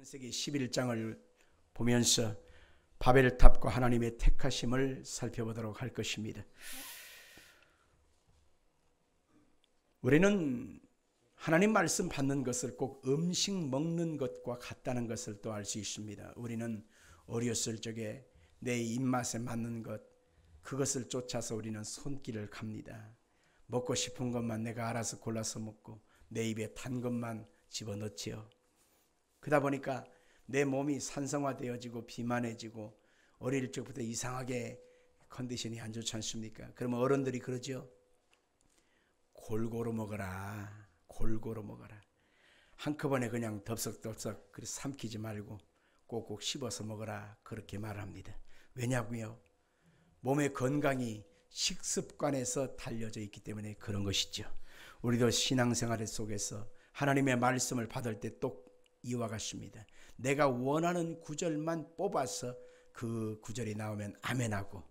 창세기 11장을 보면서 바벨탑과 하나님의 택하심을 살펴보도록 할 것입니다. 우리는 하나님 말씀 받는 것을 꼭 음식 먹는 것과 같다는 것을 또 알 수 있습니다. 우리는 어렸을 적에 내 입맛에 맞는 것, 그것을 쫓아서 우리는 손길을 갑니다. 먹고 싶은 것만 내가 알아서 골라서 먹고 내 입에 탄 것만 집어넣지요. 그러다 보니까 내 몸이 산성화되어지고 비만해지고 어릴 적부터 이상하게 컨디션이 안 좋지 않습니까? 그러면 어른들이 그러죠. 골고루 먹어라. 골고루 먹어라. 한꺼번에 그냥 덥석덥석 삼키지 말고 꼭꼭 씹어서 먹어라. 그렇게 말합니다. 왜냐고요? 몸의 건강이 식습관에서 달려져 있기 때문에 그런 것이죠. 우리도 신앙생활 속에서 하나님의 말씀을 받을 때 또 이와 같습니다. 내가 원하는 구절만 뽑아서 그 구절이 나오면 아멘하고,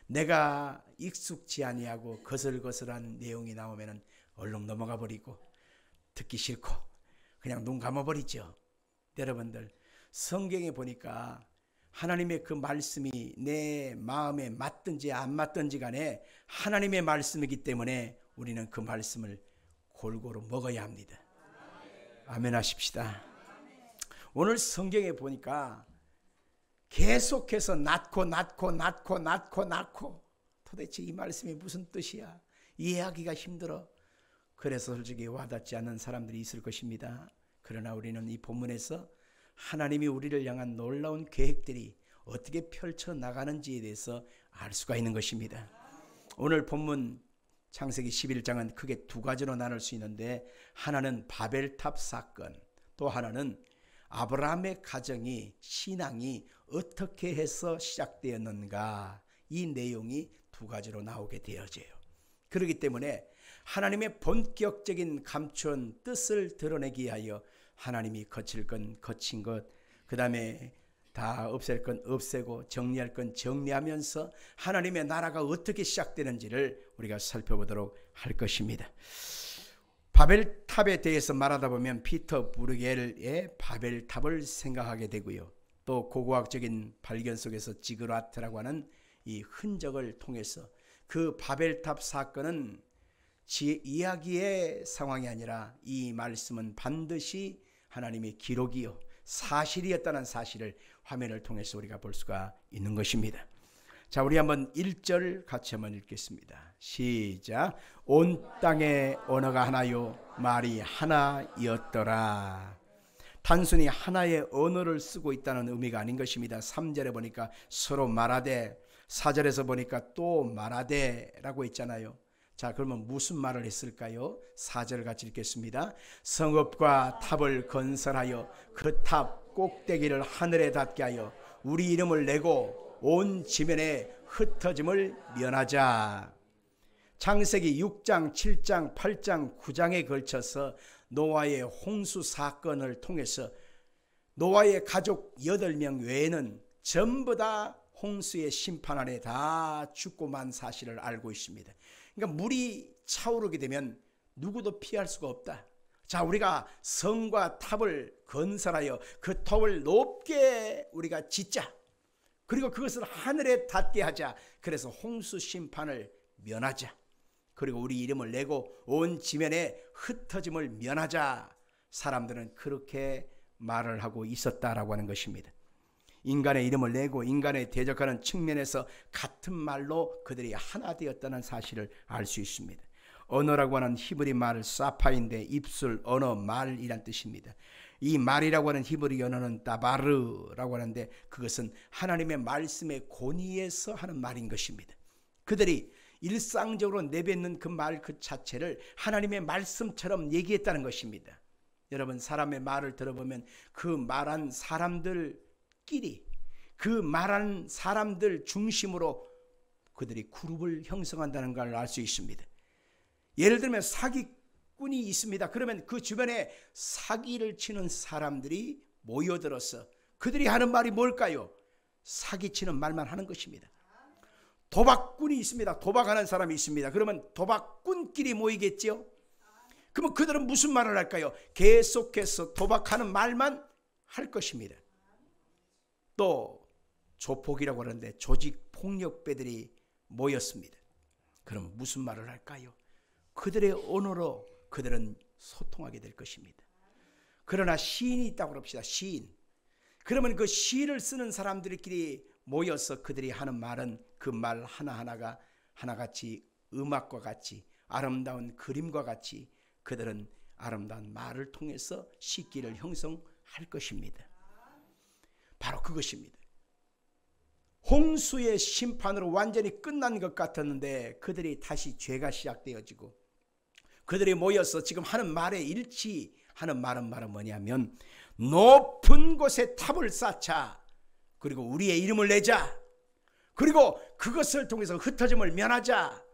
내가 익숙지 아니하고 거슬거슬한 내용이 나오면 얼른 넘어가 버리고 듣기 싫고 그냥 눈 감아버리죠. 여러분들, 성경에 보니까 하나님의 그 말씀이 내 마음에 맞든지 안 맞든지 간에 하나님의 말씀이기 때문에 우리는 그 말씀을 골고루 먹어야 합니다. 아멘 하십시다. 오늘 성경에 보니까 계속해서 낳고 도대체 이 말씀이 무슨 뜻이야? 이해하기가 힘들어. 그래서 솔직히 와닿지 않는 사람들이 있을 것입니다. 그러나 우리는 이 본문에서 하나님이 우리를 향한 놀라운 계획들이 어떻게 펼쳐나가는지에 대해서 알 수가 있는 것입니다. 오늘 본문 창세기 11장은 크게 두 가지로 나눌 수 있는데, 하나는 바벨탑 사건, 또 하나는 아브라함의 가정이, 신앙이 어떻게 해서 시작되었는가, 이 내용이 두 가지로 나오게 되어져요. 그렇기 때문에 하나님의 본격적인 감추은 뜻을 드러내기 위하여 하나님이 거칠 건 거친 것, 그 다음에 다 없앨 건 없애고 정리할 건 정리하면서 하나님의 나라가 어떻게 시작되는지를 우리가 살펴보도록 할 것입니다. 바벨탑에 대해서 말하다 보면 피터 브루겔의 바벨탑을 생각하게 되고요. 또 고고학적인 발견 속에서 지그라트라고 하는 이 흔적을 통해서 그 바벨탑 사건은 이야기의 상황이 아니라 이 말씀은 반드시 하나님의 기록이요 사실이었다는 사실을 화면을 통해서 우리가 볼 수가 있는 것입니다. 자, 우리 한번 1절 같이 한번 읽겠습니다. 시작. 온 땅의 언어가 하나요 말이 하나였더라. 단순히 하나의 언어를 쓰고 있다는 의미가 아닌 것입니다. 3절에 보니까 서로 말하되, 4절에서 보니까 또 말하되 라고 있잖아요. 자, 그러면 무슨 말을 했을까요? 4절 같이 읽겠습니다. 성읍과 탑을 건설하여 그 탑 꼭대기를 하늘에 닿게 하여 우리 이름을 내고 온 지면에 흩어짐을 면하자. 창세기 6장, 7장, 8장, 9장에 걸쳐서 노아의 홍수 사건을 통해서 노아의 가족 8명 외에는 전부 다 홍수의 심판 아래 다 죽고 만 사실을 알고 있습니다. 그러니까 물이 차오르게 되면 누구도 피할 수가 없다. 자, 우리가 성과 탑을 건설하여 그 탑을 높게 우리가 짓자. 그리고 그것을 하늘에 닿게 하자. 그래서 홍수 심판을 면하자. 그리고 우리 이름을 내고 온 지면에 흩어짐을 면하자. 사람들은 그렇게 말을 하고 있었다라고 하는 것입니다. 인간의 이름을 내고 인간에 대적하는 측면에서 같은 말로 그들이 하나 되었다는 사실을 알 수 있습니다. 언어라고 하는 히브리 말 사파인데 입술, 언어, 말이란 뜻입니다. 이 말이라고 하는 히브리 언어는 다바르라고 하는데 그것은 하나님의 말씀의 권위에서 하는 말인 것입니다. 그들이 일상적으로 내뱉는 그 말 그 자체를 하나님의 말씀처럼 얘기했다는 것입니다. 여러분, 사람의 말을 들어보면 그 말한 사람들끼리, 그 말한 사람들 중심으로 그들이 그룹을 형성한다는 걸 알 수 있습니다. 예를 들면 사기꾼이 있습니다. 그러면 그 주변에 사기를 치는 사람들이 모여들어서 그들이 하는 말이 뭘까요? 사기치는 말만 하는 것입니다. 도박꾼이 있습니다. 도박하는 사람이 있습니다. 그러면 도박꾼끼리 모이겠죠. 그러면 그들은 무슨 말을 할까요? 계속해서 도박하는 말만 할 것입니다. 또 조폭이라고 하는데 조직 폭력배들이 모였습니다. 그럼 무슨 말을 할까요? 그들의 언어로 그들은 소통하게 될 것입니다. 그러나 시인이 있다고 합시다. 시인. 그러면 그 시를 쓰는 사람들끼리 모여서 그들이 하는 말은 그 말 하나하나가 하나같이 음악과 같이 아름다운 그림과 같이 그들은 아름다운 말을 통해서 시기를 형성할 것입니다. 바로 그것입니다. 홍수의 심판으로 완전히 끝난 것 같았는데 그들이 다시 죄가 시작되어지고 그들이 모여서 지금 하는 말에 일치하는 말은 뭐냐면 높은 곳에 탑을 쌓자. 그리고 우리의 이름을 내자. 그리고 그것을 통해서 흩어짐을 면하자.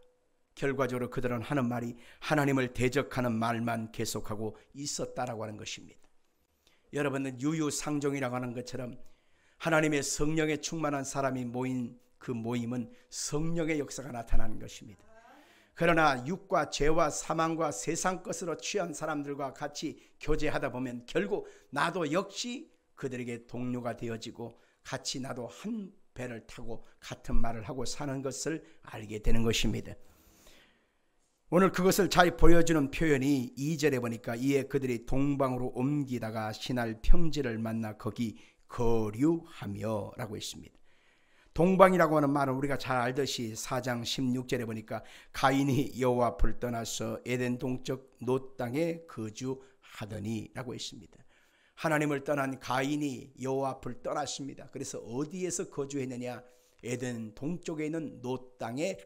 결과적으로 그들은 하는 말이 하나님을 대적하는 말만 계속하고 있었다라고 하는 것입니다. 여러분은 유유상종이라고 하는 것처럼 하나님의 성령에 충만한 사람이 모인 그 모임은 성령의 역사가 나타나는 것입니다. 그러나 육과 죄와 사망과 세상 것으로 취한 사람들과 같이 교제하다 보면 결국 나도 역시 그들에게 동료가 되어지고 같이 나도 한 배를 타고 같은 말을 하고 사는 것을 알게 되는 것입니다. 오늘 그것을 잘 보여주는 표현이 2절에 보니까 이에 그들이 동방으로 옮기다가 신할 평지를 만나 거기 거류하며 라고 있습니다. 동방이라고 하는 말은 우리가 잘 알듯이 4장 16절에 보니까 가인이 여호와 앞을 떠나서 에덴 동쪽 놋 땅에 거주하더니 라고 있습니다. 하나님을 떠난 가인이 여호와 앞을 떠났습니다. 그래서 어디에서 거주했느냐? 에덴 동쪽에 있는 놋 땅에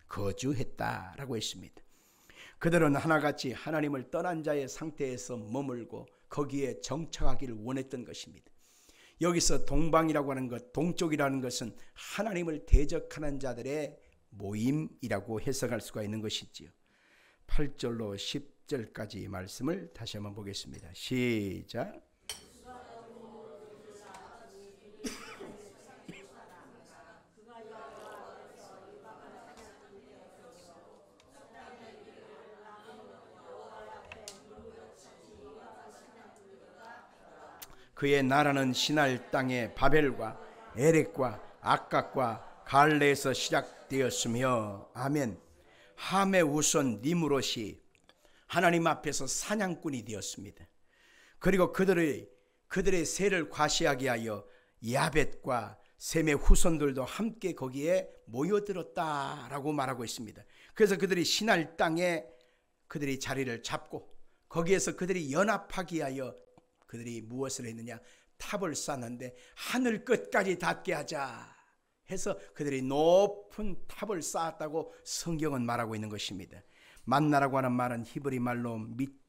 거주했다라고 했습니다. 그들은 하나같이 하나님을 떠난 자의 상태에서 머물고 거기에 정착하기를 원했던 것입니다. 여기서 동방이라고 하는 것, 동쪽이라는 것은 하나님을 대적하는 자들의 모임이라고 해석할 수가 있는 것이지요. 8절로 10절까지 말씀을 다시 한번 보겠습니다. 시작. 그의 나라는 시날 땅의 바벨과 에렉과 악각과 갈레에서 시작되었으며 아멘. 함의 우선 니므롯이 하나님 앞에서 사냥꾼이 되었습니다. 그리고 그들의 세를 과시하게 하여 야벳과 셈의 후손들도 함께 거기에 모여들었다라고 말하고 있습니다. 그래서 그들이 시날 땅에 그들이 자리를 잡고 거기에서 그들이 연합하게 하여 그들이 무엇을 했느냐? 탑을 쌓는데 하늘 끝까지 닿게 하자 해서 그들이 높은 탑을 쌓았다고 성경은 말하고 있는 것입니다. 만나라고 하는 말은 히브리 말로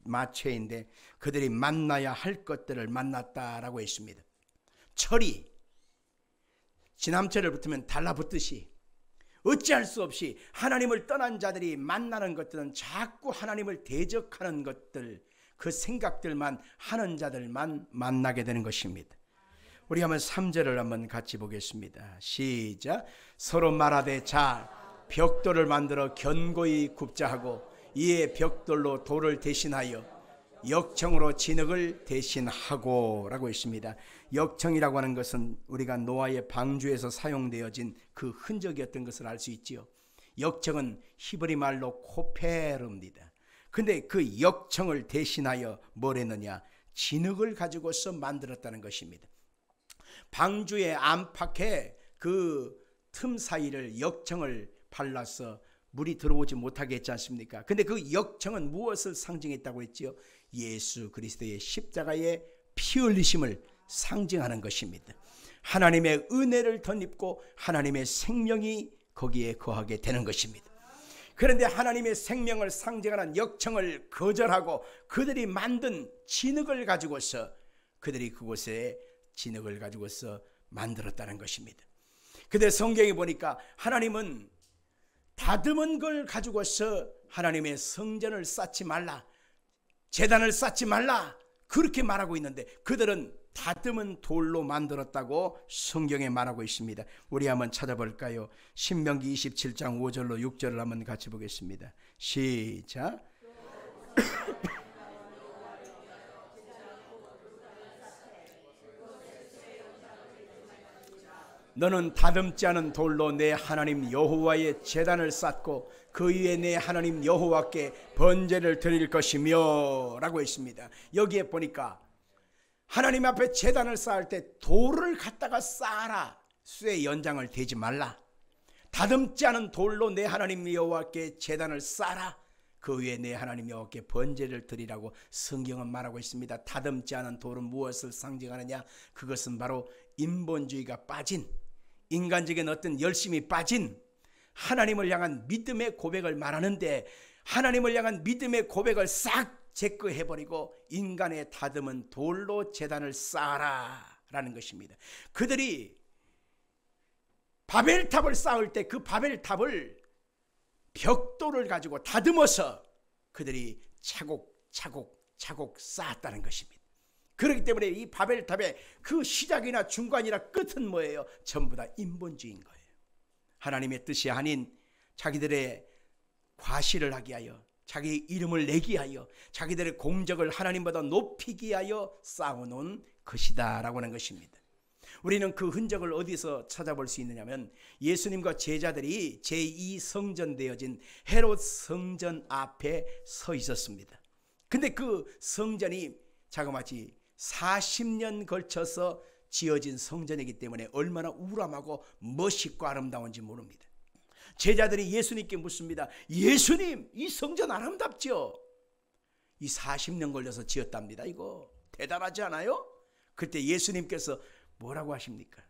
마체인데 그들이 만나야 할 것들을 만났다라고 했습니다. 철이 지남철을 붙으면 달라붙듯이 어찌할 수 없이 하나님을 떠난 자들이 만나는 것들은 자꾸 하나님을 대적하는 것들, 그 생각들만 하는 자들만 만나게 되는 것입니다. 우리 한번 3절을 한번 같이 보겠습니다. 시작. 서로 말하되 자 벽돌을 만들어 견고히 굽자 하고 이에 벽돌로 돌을 대신하여 역청으로 진흙을 대신하고 라고 있습니다. 역청이라고 하는 것은 우리가 노아의 방주에서 사용되어진 그 흔적이었던 것을 알 수 있지요. 역청은 히브리 말로 코페르입니다. 근데 그 역청을 대신하여 뭘 했느냐? 진흙을 가지고서 만들었다는 것입니다. 방주의 안팎에 그 틈 사이를 역청을 발라서 물이 들어오지 못하게 했지 않습니까? 근데 그 역청은 무엇을 상징했다고 했지요? 예수 그리스도의 십자가의 피 흘리심을 상징하는 것입니다. 하나님의 은혜를 덧입고 하나님의 생명이 거기에 거하게 되는 것입니다. 그런데 하나님의 생명을 상징하는 역청을 거절하고 그들이 만든 진흙을 가지고서 그들이 그곳에 진흙을 가지고서 만들었다는 것입니다. 근데 성경에 보니까 하나님은 다듬은 걸 가지고서 하나님의 성전을 쌓지 말라, 제단을 쌓지 말라 그렇게 말하고 있는데 그들은 다듬은 돌로 만들었다고 성경에 말하고 있습니다. 우리 한번 찾아볼까요? 신명기 27장 5절로 6절을 한번 같이 보겠습니다. 시작. 너는 다듬지 않은 돌로 내 하나님 여호와의 제단을 쌓고 그 위에 내 하나님 여호와께 번제를 드릴 것이며 라고 했습니다. 여기에 보니까 하나님 앞에 제단을 쌓을 때 돌을 갖다가 쌓아라. 쇠 연장을 대지 말라. 다듬지 않은 돌로 내 하나님 여호와께 제단을 쌓아라. 그 위에 내 하나님 여호와께 번제를 드리라고 성경은 말하고 있습니다. 다듬지 않은 돌은 무엇을 상징하느냐? 그것은 바로 인본주의가 빠진, 인간적인 어떤 열심이 빠진 하나님을 향한 믿음의 고백을 말하는데, 하나님을 향한 믿음의 고백을 싹 제거해버리고 인간의 다듬은 돌로 제단을 쌓아라 라는 것입니다. 그들이 바벨탑을 쌓을 때 그 바벨탑을 벽돌을 가지고 다듬어서 그들이 차곡차곡 쌓았다는 것입니다. 그렇기 때문에 이 바벨탑의 그 시작이나 중간이나 끝은 뭐예요? 전부 다 인본주의인 거예요. 하나님의 뜻이 아닌 자기들의 과시를 하기 위하여, 자기 이름을 내기 위하여, 자기들의 공적을 하나님보다 높이기 위하여 쌓아놓은 것이다 라고 하는 것입니다. 우리는 그 흔적을 어디서 찾아볼 수 있느냐면 예수님과 제자들이 제2성전 되어진 헤롯 성전 앞에 서 있었습니다. 근데 그 성전이 자그마치 40년 걸쳐서 지어진 성전이기 때문에 얼마나 우람하고 멋있고 아름다운지 모릅니다. 제자들이 예수님께 묻습니다. 예수님, 이 성전 아름답죠? 이 40년 걸려서 지었답니다. 이거 대단하지 않아요? 그때 예수님께서 뭐라고 하십니까?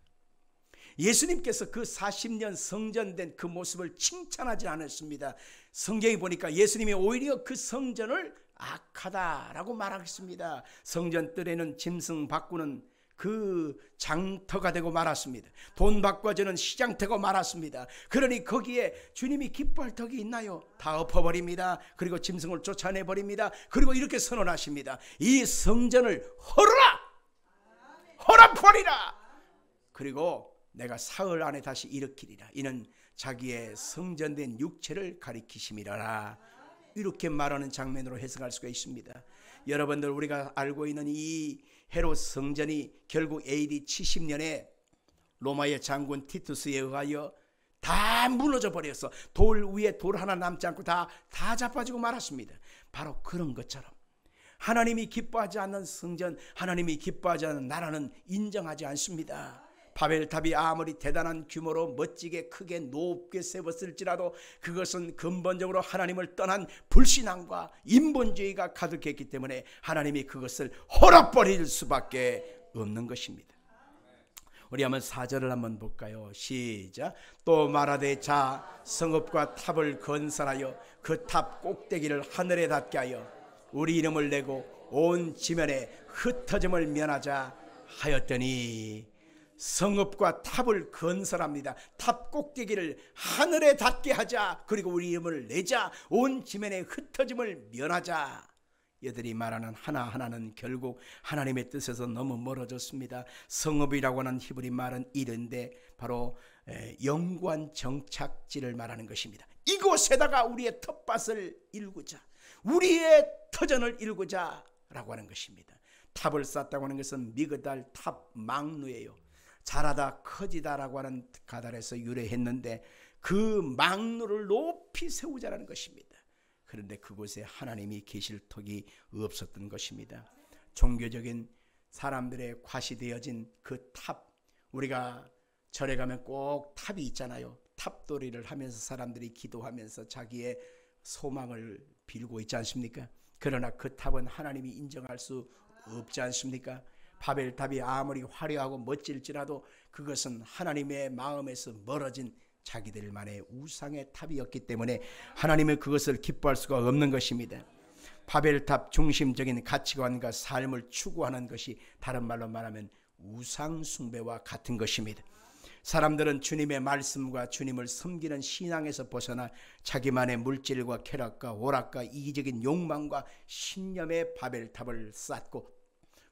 예수님께서 그 40년 성전된 그 모습을 칭찬하지 않았습니다. 성경에 보니까 예수님이 오히려 그 성전을 악하다라고 말하겠습니다. 성전 뜰에는 짐승 바꾸는 그 장터가 되고 말았습니다. 돈 바꿔주는 시장터가 말았습니다. 그러니 거기에 주님이 기뻐할 덕이 있나요? 다 엎어버립니다. 그리고 짐승을 쫓아내버립니다. 그리고 이렇게 선언하십니다. 이 성전을 헐어라! 헐어버리라! 그리고 내가 사흘 안에 다시 일으키리라. 이는 자기의 성전된 육체를 가리키심이라라. 이렇게 말하는 장면으로 해석할 수가 있습니다. 여러분들, 우리가 알고 있는 이 헤롯 성전이 결국 AD 70년에 로마의 장군 티투스에 의하여 다 무너져 버려서 돌 위에 돌 하나 남지 않고 다 자빠지고 말았습니다. 바로 그런 것처럼 하나님이 기뻐하지 않는 성전, 하나님이 기뻐하지 않는 나라는 인정하지 않습니다. 바벨탑이 아무리 대단한 규모로 멋지게 크게 높게 세웠을지라도 그것은 근본적으로 하나님을 떠난 불신앙과 인본주의가 가득했기 때문에 하나님이 그것을 헐어버릴 수밖에 없는 것입니다. 우리 한번 4절을 한번 볼까요? 시작. 또 말하되 자 성읍과 탑을 건설하여 그 탑 꼭대기를 하늘에 닿게 하여 우리 이름을 내고 온 지면에 흩어짐을 면하자 하였더니, 성읍과 탑을 건설합니다. 탑 꼭대기를 하늘에 닿게 하자. 그리고 우리 이름을 내자. 온 지면에 흩어짐을 면하자. 이들이 말하는 하나하나는 결국 하나님의 뜻에서 너무 멀어졌습니다. 성읍이라고 하는 히브리 말은 이른데 바로 영구한 정착지를 말하는 것입니다. 이곳에다가 우리의 텃밭을 일구자, 우리의 터전을 일구자 라고 하는 것입니다. 탑을 쌓았다고 하는 것은 미그달 탑 망루예요. 자라다 커지다라고 하는 가달에서 유래했는데 그 망루를 높이 세우자라는 것입니다. 그런데 그곳에 하나님이 계실 턱이 없었던 것입니다. 종교적인 사람들의 과시되어진 그 탑, 우리가 절에 가면 꼭 탑이 있잖아요. 탑돌이를 하면서 사람들이 기도하면서 자기의 소망을 빌고 있지 않습니까? 그러나 그 탑은 하나님이 인정할 수 없지 않습니까? 바벨탑이 아무리 화려하고 멋질지라도 그것은 하나님의 마음에서 멀어진 자기들만의 우상의 탑이었기 때문에 하나님은 그것을 기뻐할 수가 없는 것입니다. 바벨탑 중심적인 가치관과 삶을 추구하는 것이 다른 말로 말하면 우상 숭배와 같은 것입니다. 사람들은 주님의 말씀과 주님을 섬기는 신앙에서 벗어나 자기만의 물질과 쾌락과 오락과 이기적인 욕망과 신념의 바벨탑을 쌓고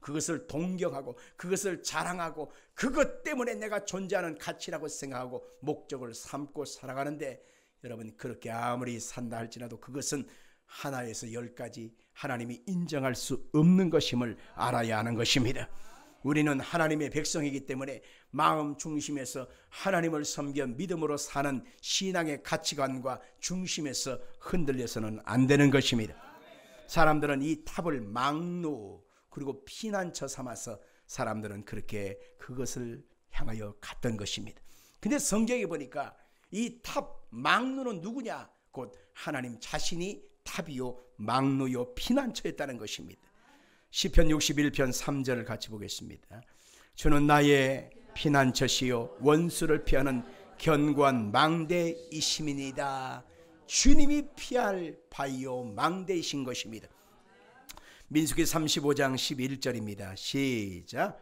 그것을 동경하고 그것을 자랑하고 그것 때문에 내가 존재하는 가치라고 생각하고 목적을 삼고 살아가는데, 여러분, 그렇게 아무리 산다 할지라도 그것은 하나에서 10가지 하나님이 인정할 수 없는 것임을 알아야 하는 것입니다. 우리는 하나님의 백성이기 때문에 마음 중심에서 하나님을 섬겨 믿음으로 사는 신앙의 가치관과 중심에서 흔들려서는 안 되는 것입니다. 사람들은 이 탑을 망루 그리고 피난처 삼아서 사람들은 그렇게 그것을 향하여 갔던 것입니다. 근데 성경에 보니까 이 탑 망루는 누구냐? 곧 하나님 자신이 탑이요 망루요 피난처였다는 것입니다. 시편 61편 3절을 같이 보겠습니다. 주는 나의 피난처시요 원수를 피하는 견고한 망대이심이니이다. 주님이 피할 바위요 망대이신 것입니다. 민수기 35장 11절입니다. 시작.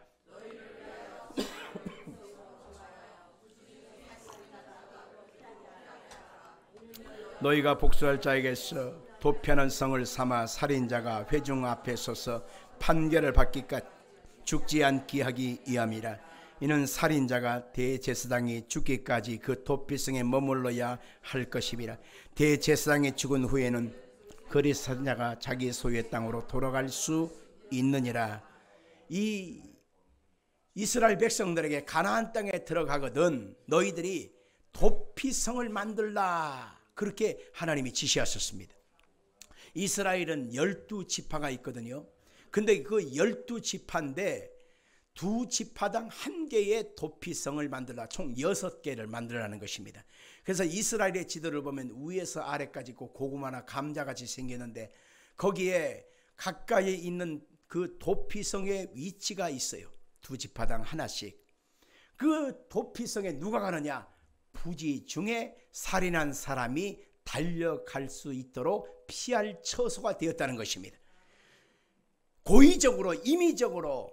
너희가 복수할 자에게서 도피하는 성을 삼아 살인자가 회중 앞에 서서 판결을 받기까지 죽지 않게 하기 위함이라. 이는 살인자가 대제사장이 죽기까지 그 도피성에 머물러야 할 것임이라. 대제사장이 죽은 후에는 거리사자가 자기 소유의 땅으로 돌아갈 수 있느니라. 이 이스라엘 백성들에게 가나안 땅에 들어가거든 너희들이 도피성을 만들라, 그렇게 하나님이 지시하셨습니다. 이스라엘은 12지파가 있거든요. 근데 그 12지파인데 2지파당 1개의 도피성을 만들라, 총 6개를 만들라는 것입니다. 그래서 이스라엘의 지도를 보면 위에서 아래까지 있고 고구마나 감자같이 생겼는데 거기에 가까이 있는 그 도피성의 위치가 있어요. 2지파당 하나씩. 그 도피성에 누가 가느냐? 부지 중에 살인한 사람이 달려갈 수 있도록 피할 처소가 되었다는 것입니다. 고의적으로 임의적으로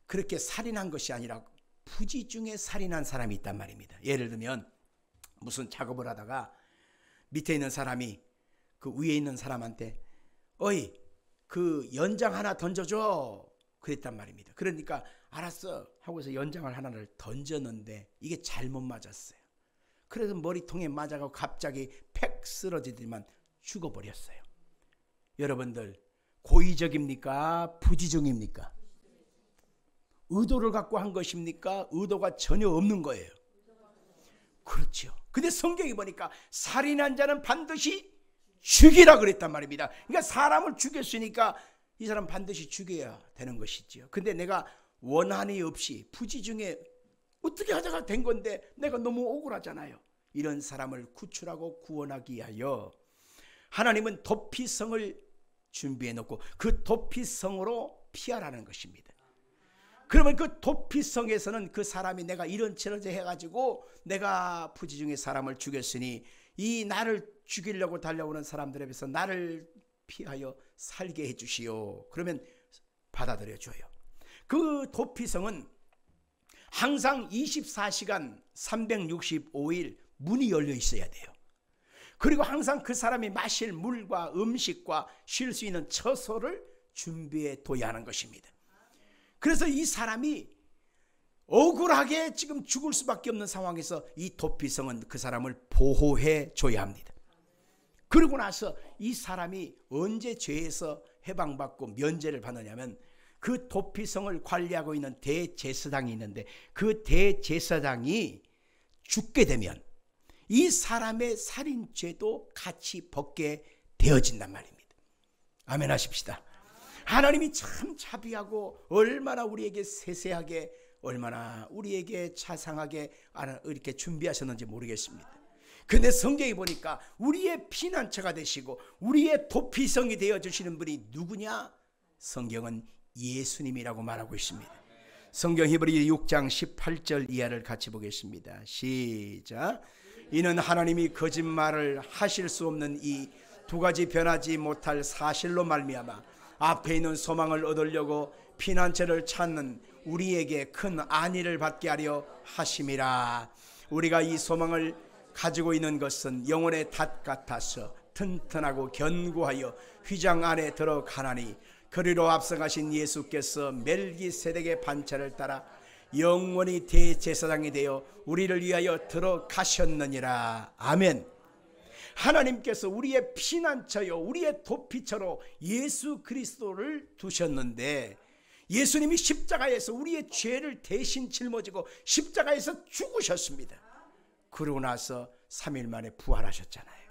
그렇게 살인한 것이 아니라 부지 중에 살인한 사람이 있단 말입니다. 예를 들면 무슨 작업을 하다가 밑에 있는 사람이 그 위에 있는 사람한테 어이 그 연장 하나 던져줘 그랬단 말입니다. 그러니까 알았어 하고서 연장을 하나를 던졌는데 이게 잘못 맞았어요. 그래서 머리통에 맞아가지고 갑자기 팩 쓰러지더니만 죽어버렸어요. 여러분들 고의적입니까? 부지중입니까? 의도를 갖고 한 것입니까? 의도가 전혀 없는 거예요. 그렇죠. 근데 성경이 보니까 살인한 자는 반드시 죽이라 그랬단 말입니다. 그러니까 사람을 죽였으니까 이 사람 반드시 죽여야 되는 것이지요. 근데 내가 원한이 없이 부지중에 어떻게 하다가 된 건데 내가 너무 억울하잖아요. 이런 사람을 구출하고 구원하기 위하여 하나님은 도피성을 준비해 놓고 그 도피성으로 피하라는 것입니다. 그러면 그 도피성에서는 그 사람이 내가 이런 처지 해가지고 내가 부지중에 사람을 죽였으니 이 나를 죽이려고 달려오는 사람들에 비해서 나를 피하여 살게 해주시오. 그러면 받아들여줘요. 그 도피성은 항상 24시간 365일 문이 열려 있어야 돼요. 그리고 항상 그 사람이 마실 물과 음식과 쉴 수 있는 처소를 준비해 둬야 하는 것입니다. 그래서 이 사람이 억울하게 지금 죽을 수밖에 없는 상황에서 이 도피성은 그 사람을 보호해 줘야 합니다. 그러고 나서 이 사람이 언제 죄에서 해방받고 면제를 받느냐면 그 도피성을 관리하고 있는 대제사장이 있는데 그 대제사장이 죽게 되면 이 사람의 살인죄도 같이 벗게 되어진단 말입니다. 아멘 하십시다. 하나님이 참 자비하고 얼마나 우리에게 세세하게 얼마나 우리에게 자상하게 이렇게 준비하셨는지 모르겠습니다. 근데 성경에 보니까 우리의 피난처가 되시고 우리의 도피성이 되어주시는 분이 누구냐? 성경은 예수님이라고 말하고 있습니다. 성경 히브리 6장 18절 이하를 같이 보겠습니다. 시작. 이는 하나님이 거짓말을 하실 수 없는 이 두 가지 변하지 못할 사실로 말미암아 앞에 있는 소망을 얻으려고 피난처를 찾는 우리에게 큰 안위를 받게 하려 하심이라. 우리가 이 소망을 가지고 있는 것은 영혼의 닷 같아서 튼튼하고 견고하여 휘장 안에 들어가나니 그리로 앞서가신 예수께서 멜기세덱의 반차를 따라 영원히 대제사장이 되어 우리를 위하여 들어가셨느니라. 아멘. 하나님께서 우리의 피난처요 우리의 도피처로 예수 그리스도를 두셨는데 예수님이 십자가에서 우리의 죄를 대신 짊어지고 십자가에서 죽으셨습니다. 그러고 나서 3일 만에 부활하셨잖아요.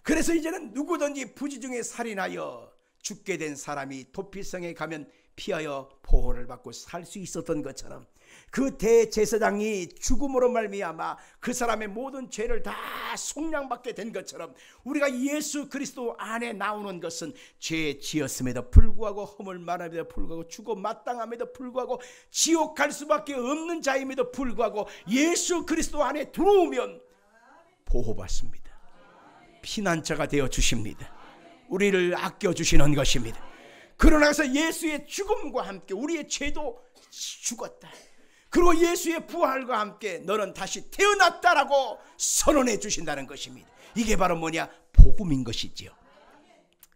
그래서 이제는 누구든지 부지중에 살인하여 죽게 된 사람이 도피성에 가면 피하여 보호를 받고 살 수 있었던 것처럼, 그 대제사장이 죽음으로 말미암아 그 사람의 모든 죄를 다 속량받게 된 것처럼, 우리가 예수 그리스도 안에 나오는 것은 죄 지었음에도 불구하고, 허물 많음에도 불구하고, 죽어 마땅함에도 불구하고, 지옥 갈 수밖에 없는 자임에도 불구하고 예수 그리스도 안에 들어오면 보호받습니다. 피난처가 되어 주십니다. 우리를 아껴주시는 것입니다. 그러나서 예수의 죽음과 함께 우리의 죄도 죽었다. 그리고 예수의 부활과 함께 너는 다시 태어났다라고 선언해 주신다는 것입니다. 이게 바로 뭐냐? 복음인 것이지요.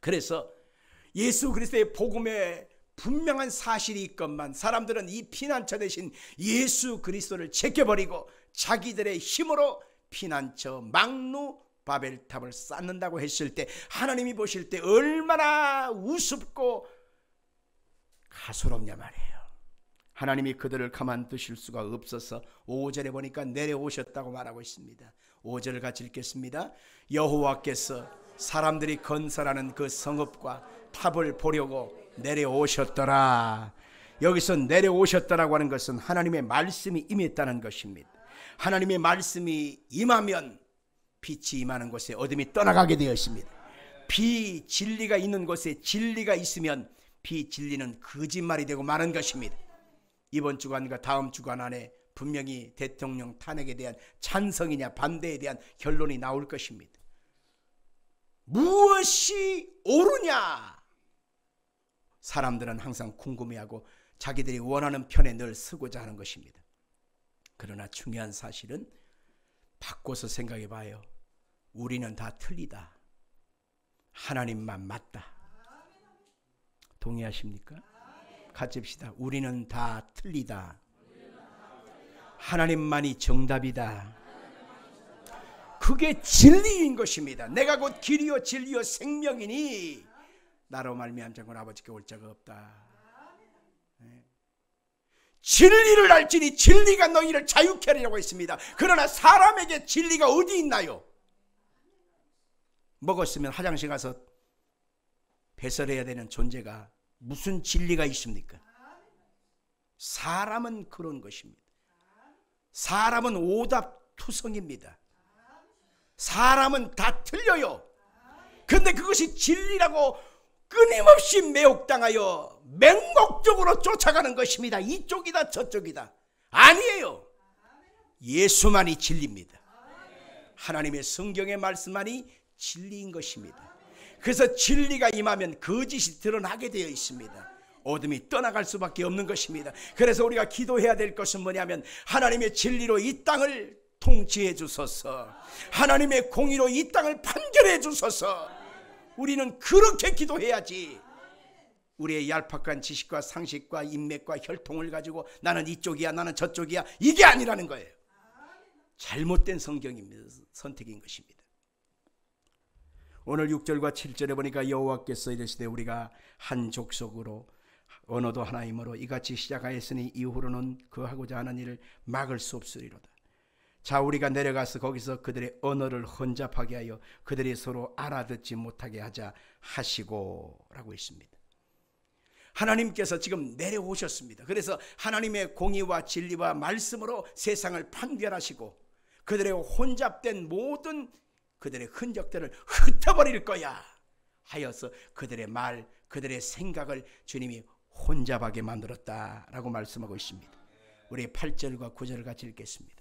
그래서 예수 그리스도의 복음에 분명한 사실이 있건만 사람들은 이 피난처 대신 예수 그리스도를 제껴버리고 자기들의 힘으로 피난처 망루 바벨탑을 쌓는다고 했을 때 하나님이 보실 때 얼마나 우습고 가소롭냐 말이에요. 하나님이 그들을 가만두실 수가 없어서 5절에 보니까 내려오셨다고 말하고 있습니다. 5절을 같이 읽겠습니다. 여호와께서 사람들이 건설하는 그 성읍과 탑을 보려고 내려오셨더라. 여기서 내려오셨더라고 하는 것은 하나님의 말씀이 임했다는 것입니다. 하나님의 말씀이 임하면 빛이 임하는 곳에 어둠이 떠나가게 되어 있습니다. 비진리가 있는 곳에 진리가 있으면 비진리는 거짓말이 되고 마는 것입니다. 이번 주간과 다음 주간 안에 분명히 대통령 탄핵에 대한 찬성이냐 반대에 대한 결론이 나올 것입니다. 무엇이 옳으냐? 사람들은 항상 궁금해하고 자기들이 원하는 편에 늘 서고자 하는 것입니다. 그러나 중요한 사실은 바꿔서 생각해 봐요. 우리는 다 틀리다. 하나님만 맞다. 동의하십니까? 같이 합시다. 우리는 다 틀리다. 하나님만이 정답이다. 그게 진리인 것입니다. 내가 곧 길이요 진리요 생명이니 나로 말미암아 장군 아버지께 올 자가 없다. 진리를 알지니 진리가 너희를 자유케 하리라고 했습니다. 그러나 사람에게 진리가 어디 있나요? 먹었으면 화장실 가서 배설해야 되는 존재가 무슨 진리가 있습니까? 사람은 그런 것입니다. 사람은 오답투성입니다. 사람은 다 틀려요. 그런데 그것이 진리라고 끊임없이 매혹당하여 맹목적으로 쫓아가는 것입니다. 이쪽이다 저쪽이다. 아니에요. 예수만이 진리입니다. 하나님의 성경의 말씀만이 진리인 것입니다. 그래서 진리가 임하면 거짓이 드러나게 되어 있습니다. 어둠이 떠나갈 수밖에 없는 것입니다. 그래서 우리가 기도해야 될 것은 뭐냐면 하나님의 진리로 이 땅을 통치해 주소서, 하나님의 공의로 이 땅을 판결해 주소서. 우리는 그렇게 기도해야지 우리의 얄팍한 지식과 상식과 인맥과 혈통을 가지고 나는 이쪽이야 나는 저쪽이야 이게 아니라는 거예요. 잘못된 성경입니다. 선택인 것입니다. 오늘 6절과 7절에 보니까 여호와께서 이르시되 우리가 한 족속으로 언어도 하나이므로 이같이 시작하였으니 이후로는 그 하고자 하는 일을 막을 수 없으리로다. 자, 우리가 내려가서 거기서 그들의 언어를 혼잡하게 하여 그들이 서로 알아듣지 못하게 하자 하시고 라고 있습니다. 하나님께서 지금 내려오셨습니다. 그래서 하나님의 공의와 진리와 말씀으로 세상을 판결하시고 그들의 혼잡된 모든 그들의 흔적들을 흩어버릴 거야 하여서 그들의 말, 그들의 생각을 주님이 혼잡하게 만들었다라고 말씀하고 있습니다. 우리 8절과 9절을 같이 읽겠습니다.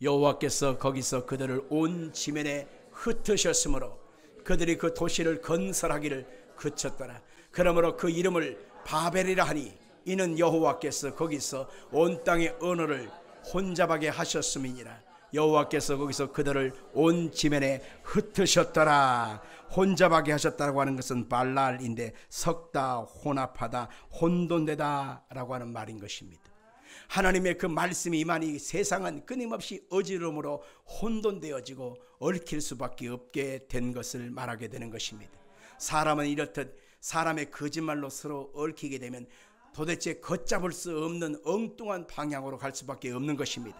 여호와께서 거기서 그들을 온 지면에 흩으셨으므로 그들이 그 도시를 건설하기를 그쳤더라. 그러므로 그 이름을 바벨이라 하니 이는 여호와께서 거기서 온 땅의 언어를 혼잡하게 하셨음이니라. 여호와께서 거기서 그들을 온 지면에 흩으셨더라. 혼잡하게 하셨다라고 하는 것은 발랄인데 섞다, 혼합하다, 혼돈되다 라고 하는 말인 것입니다. 하나님의 그 말씀이 임하니 세상은 끊임없이 어지러움으로 혼돈되어지고 얽힐 수밖에 없게 된 것을 말하게 되는 것입니다. 사람은 이렇듯 사람의 거짓말로 서로 얽히게 되면 도대체 걷잡을 수 없는 엉뚱한 방향으로 갈 수밖에 없는 것입니다.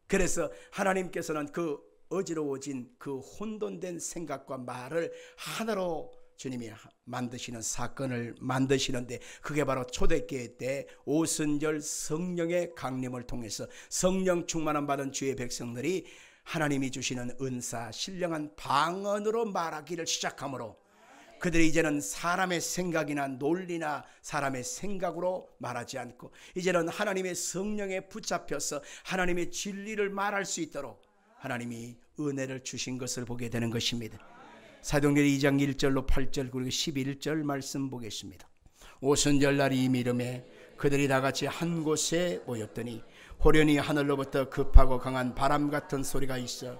그래서 하나님께서는 그 어지러워진 그 혼돈된 생각과 말을 하나로 주님이 만드시는 사건을 만드시는데, 그게 바로 초대교회 때 오순절 성령의 강림을 통해서 성령 충만함 받은 주의 백성들이 하나님이 주시는 은사, 신령한 방언으로 말하기를 시작하므로 그들이 이제는 사람의 생각이나 논리나 사람의 생각으로 말하지 않고 이제는 하나님의 성령에 붙잡혀서 하나님의 진리를 말할 수 있도록 하나님이 은혜를 주신 것을 보게 되는 것입니다. 사도행전 2장 1절로 8절 그리고 11절 말씀 보겠습니다. 오순절 날이 이르매 그들이 다같이 한 곳에 모였더니 호련히 하늘로부터 급하고 강한 바람 같은 소리가 있어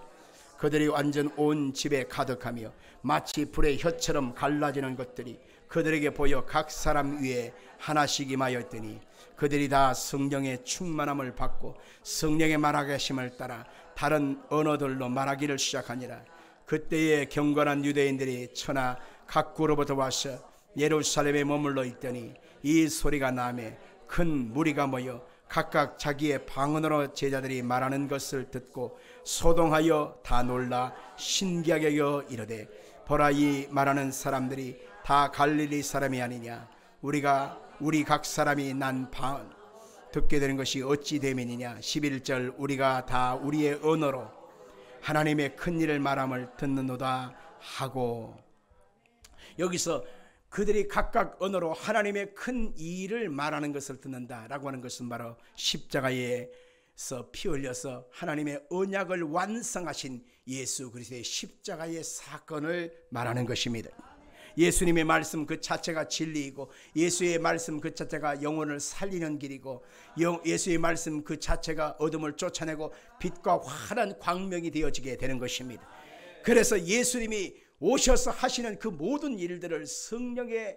그들이 완전 온 집에 가득하며 마치 불의 혀처럼 갈라지는 것들이 그들에게 보여 각 사람 위에 하나씩 임하였더니 그들이 다 성령의 충만함을 받고 성령의 말하게 하심을 따라 다른 언어들로 말하기를 시작하니라. 그때에 경건한 유대인들이 천하 각구로부터 와서 예루살렘에 머물러 있더니 이 소리가 나매 큰 무리가 모여 각각 자기의 방언으로 제자들이 말하는 것을 듣고 소동하여 다 놀라 신기하게 여겨 이르되 보라, 이 말하는 사람들이 다 갈릴리 사람이 아니냐? 우리 각 사람이 난 방언 듣게 되는 것이 어찌 되면이냐? 11절 우리가 다 우리의 언어로 하나님의 큰 일을 말함을 듣는도다 하고, 여기서 그들이 각각 언어로 하나님의 큰 일을 말하는 것을 듣는다라고 하는 것은 바로 십자가에서 피 흘려서 하나님의 언약을 완성하신 예수 그리스도의 십자가의 사건을 말하는 것입니다. 예수님의 말씀 그 자체가 진리이고 예수의 말씀 그 자체가 영혼을 살리는 길이고 예수의 말씀 그 자체가 어둠을 쫓아내고 빛과 환한 광명이 되어지게 되는 것입니다. 그래서 예수님이 오셔서 하시는 그 모든 일들을 성령에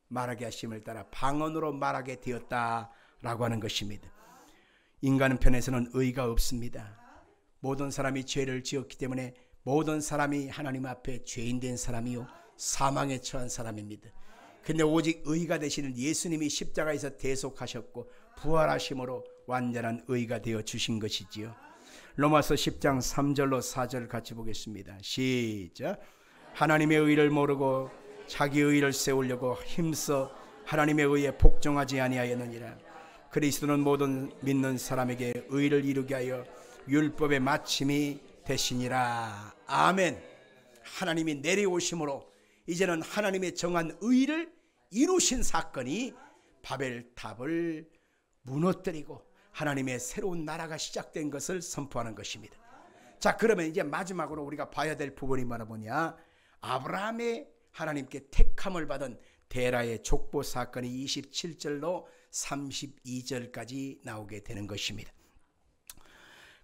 말하게 하심을 따라 방언으로 말하게 되었다라고 하는 것입니다. 인간 편에서는 의가 없습니다. 모든 사람이 죄를 지었기 때문에 모든 사람이 하나님 앞에 죄인 된 사람이요 사망에 처한 사람입니다. 근데 오직 의가 되시는 예수님이 십자가에서 대속하셨고 부활하심으로 완전한 의가 되어 주신 것이지요. 로마서 10장 3절로 4절 같이 보겠습니다. 시작. 하나님의 의를 모르고 자기 의를 세우려고 힘써 하나님의 의에 복종하지 아니하였느니라. 그리스도는 모든 믿는 사람에게 의를 이루게 하여 율법의 마침이 되시니라. 아멘. 하나님이 내려오심으로 이제는 하나님의 정한 의를 이루신 사건이 바벨탑을 무너뜨리고 하나님의 새로운 나라가 시작된 것을 선포하는 것입니다. 자, 그러면 이제 마지막으로 우리가 봐야 될 부분이 뭐냐? 아브라함의 하나님께 택함을 받은 데라의 족보 사건이 27절로 32절까지 나오게 되는 것입니다.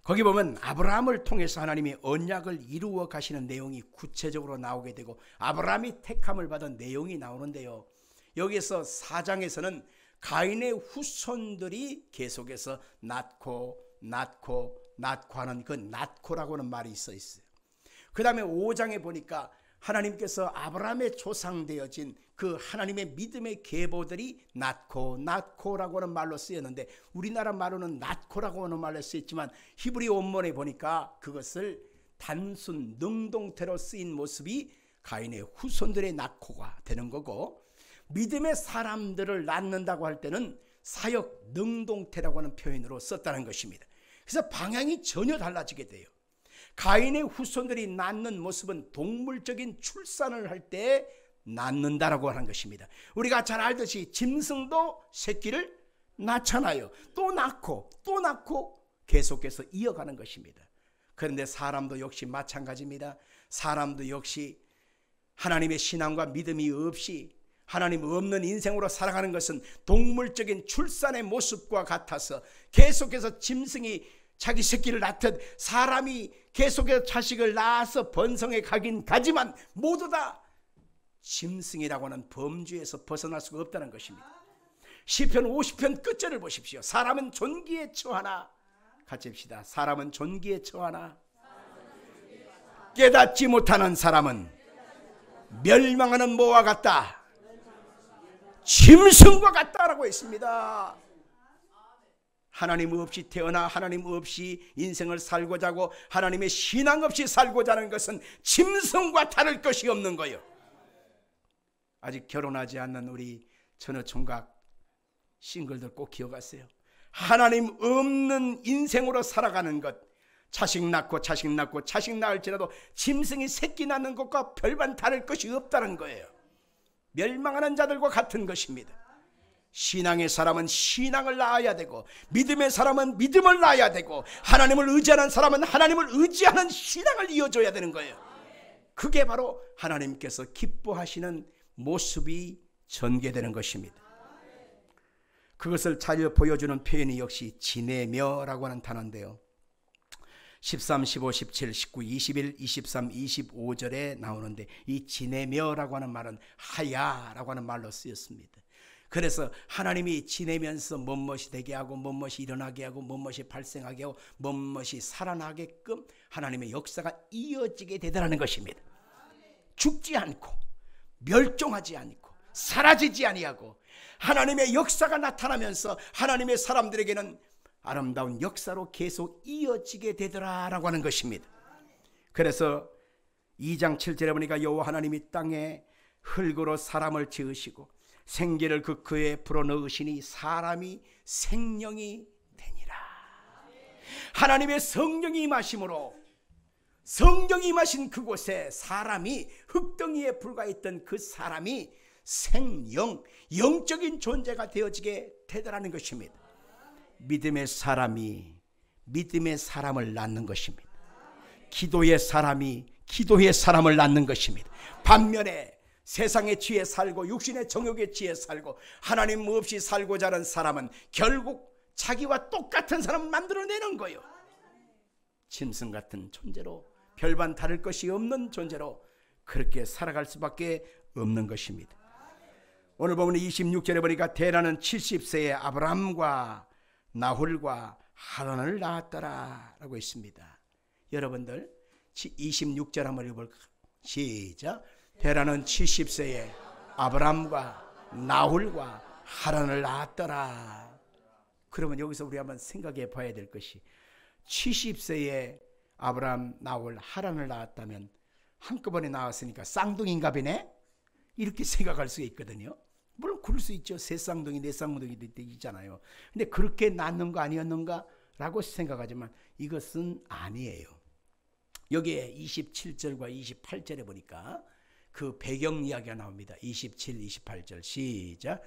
거기 보면 아브라함을 통해서 하나님이 언약을 이루어 가시는 내용이 구체적으로 나오게 되고 아브라함이 택함을 받은 내용이 나오는데요, 여기서 4장에서는 가인의 후손들이 계속해서 낳고 하는 그 낳고라고 하는 말이 있어요. 그 다음에 5장에 보니까 하나님께서 아브라함의 조상되어진 그 하나님의 믿음의 계보들이 낳고라고 하는 말로 쓰였는데 우리나라 말로는 낳고라고 하는 말로 쓰였지만 히브리 원문에 보니까 그것을 단순 능동태로 쓰인 모습이 가인의 후손들의 낳고가 되는 거고, 믿음의 사람들을 낳는다고 할 때는 사역 능동태라고 하는 표현으로 썼다는 것입니다. 그래서 방향이 전혀 달라지게 돼요. 가인의 후손들이 낳는 모습은 동물적인 출산을 할 때 낳는다라고 하는 것입니다. 우리가 잘 알듯이 짐승도 새끼를 낳잖아요. 또 낳고 계속해서 이어가는 것입니다. 그런데 사람도 역시 마찬가지입니다. 사람도 역시 하나님의 신앙과 믿음이 없이 하나님 없는 인생으로 살아가는 것은 동물적인 출산의 모습과 같아서 계속해서 짐승이 자기 새끼를 낳듯 사람이 계속해서 자식을 낳아서 번성해 가긴 가지만 모두 다 짐승이라고 하는 범주에서 벗어날 수가 없다는 것입니다. 시편 50편 끝절을 보십시오. 사람은 존귀에 처하나, 같이 합시다. 사람은 존귀에 처하나 깨닫지 못하는 사람은 멸망하는 모와 같다. 짐승과 같다라고 했습니다. 하나님 없이 태어나 하나님 없이 인생을 살고자 하고 하나님의 신앙 없이 살고자 하는 것은 짐승과 다를 것이 없는 거예요. 아직 결혼하지 않는 우리 처녀총각 싱글들 꼭 기억하세요. 하나님 없는 인생으로 살아가는 것, 자식 낳고 자식 낳고 자식 낳을지라도 짐승이 새끼 낳는 것과 별반 다를 것이 없다는 거예요. 멸망하는 자들과 같은 것입니다. 신앙의 사람은 신앙을 낳아야 되고 믿음의 사람은 믿음을 낳아야 되고 하나님을 의지하는 사람은 하나님을 의지하는 신앙을 이어줘야 되는 거예요. 그게 바로 하나님께서 기뻐하시는 모습이 전개되는 것입니다. 그것을 잘 보여주는 표현이 역시 지내며라고 하는 단어인데요. 13, 15, 17, 19, 21, 23, 25절에 나오는데 이 지내며라고 하는 말은 하야라고 하는 말로 쓰였습니다. 그래서 하나님이 지내면서 뭔것이 되게 하고 뭔것이 일어나게 하고 뭔것이 발생하게 하고 뭔것이 살아나게끔 하나님의 역사가 이어지게 되더라는 것입니다. 죽지 않고 멸종하지 않고 사라지지 아니하고 하나님의 역사가 나타나면서 하나님의 사람들에게는 아름다운 역사로 계속 이어지게 되더라라고 하는 것입니다. 그래서 2장 7절에 보니까 여호와 하나님이 땅에 흙으로 사람을 지으시고 생기를 그에 불어넣으시니 사람이 생명이 되니라. 하나님의 성령이 임하심으로 성령이 임하신 그곳에 사람이 흙덩이에 불과했던 그 사람이 생영, 영적인 존재가 되어지게 되더라는 것입니다. 믿음의 사람이 믿음의 사람을 낳는 것입니다. 기도의 사람이 기도의 사람을 낳는 것입니다. 반면에 세상의 지혜 살고 육신의 정욕의 지혜 살고 하나님 없이 살고자 하는 사람은 결국 자기와 똑같은 사람을 만들어내는 거예요. 짐승 같은 존재로 별반 다를 것이 없는 존재로 그렇게 살아갈 수밖에 없는 것입니다. 오늘 보면 26절에 보니까 데라는 70세에 아브라함과 나홀과 하란을 낳았더라 라고 있습니다. 여러분들 26절 한번 읽어볼까요? 시작. 데라는 70세에 아브라함과 나홀과 하란을 낳았더라. 그러면 여기서 우리 한번 생각해 봐야 될 것이 70세에 아브라함, 나홀, 하란을 낳았다면 한꺼번에 낳았으니까 쌍둥이인가보네? 이렇게 생각할 수 있거든요. 물론 그럴 수 있죠. 세 쌍둥이, 네 쌍둥이 있잖아요. 근데 그렇게 낳는 거 아니었는가? 라고 생각하지만 이것은 아니에요. 여기에 27절과 28절에 보니까 그 배경 이야기가 나옵니다. 27, 28절 시작.